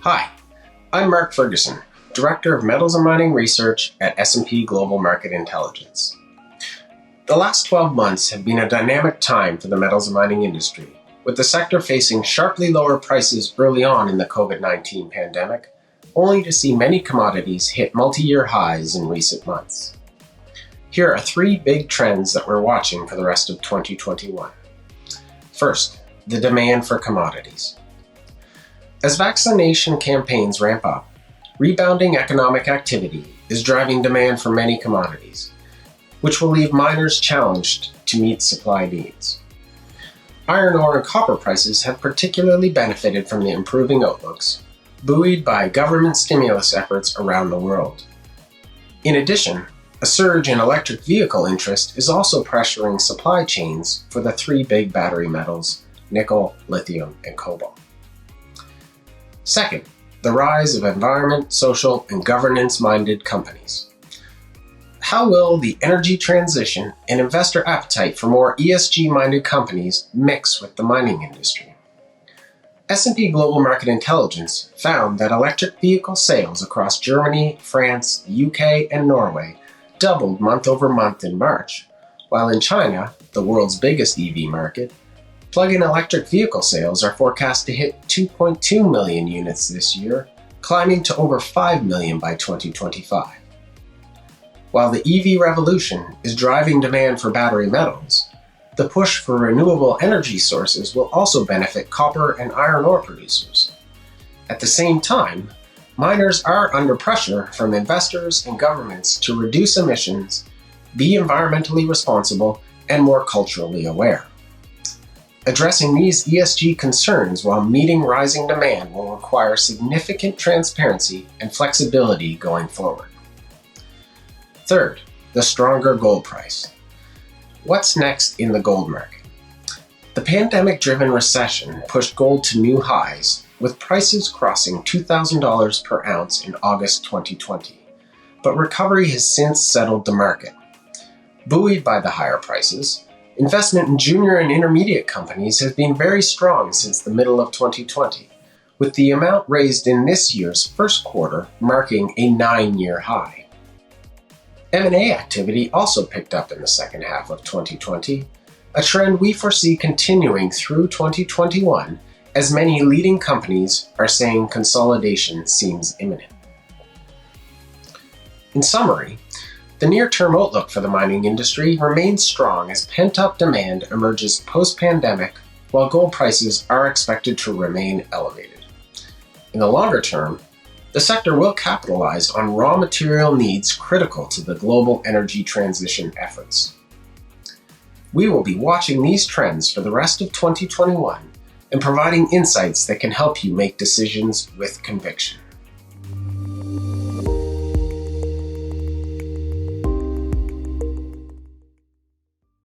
Hi, I'm Mark Ferguson, Director of Metals and Mining Research at S&P Global Market Intelligence. The last 12 months have been a dynamic time for the metals and mining industry, with the sector facing sharply lower prices early on in the COVID-19 pandemic, only to see many commodities hit multi-year highs in recent months. Here are three big trends that we're watching for the rest of 2021. First, the demand for commodities. As vaccination campaigns ramp up, rebounding economic activity is driving demand for many commodities, which will leave miners challenged to meet supply needs. Iron ore and copper prices have particularly benefited from the improving outlooks, buoyed by government stimulus efforts around the world. In addition, a surge in electric vehicle interest is also pressuring supply chains for the three big battery metals, nickel, lithium, and cobalt. Second, the rise of environment, social, and governance-minded companies. How will the energy transition and investor appetite for more ESG-minded companies mix with the mining industry? S&P Global Market Intelligence found that electric vehicle sales across Germany, France, the UK, and Norway doubled month over month in March, while in China, the world's biggest EV market, plug-in electric vehicle sales are forecast to hit 2.2 million units this year, climbing to over 5 million by 2025. While the EV revolution is driving demand for battery metals, the push for renewable energy sources will also benefit copper and iron ore producers. At the same time, miners are under pressure from investors and governments to reduce emissions, be environmentally responsible, and more culturally aware. Addressing these ESG concerns while meeting rising demand will require significant transparency and flexibility going forward. Third, the stronger gold price. What's next in the gold market? The pandemic-driven recession pushed gold to new highs, with prices crossing $2,000 per ounce in August 2020. But recovery has since settled the market. Buoyed by the higher prices, investment in junior and intermediate companies has been very strong since the middle of 2020, with the amount raised in this year's first quarter marking a 9-year high. M&A activity also picked up in the second half of 2020, a trend we foresee continuing through 2021 as many leading companies are saying consolidation seems imminent. In summary, the near-term outlook for the mining industry remains strong as pent-up demand emerges post-pandemic, while gold prices are expected to remain elevated. In the longer term, the sector will capitalize on raw material needs critical to the global energy transition efforts. We will be watching these trends for the rest of 2021 and providing insights that can help you make decisions with conviction.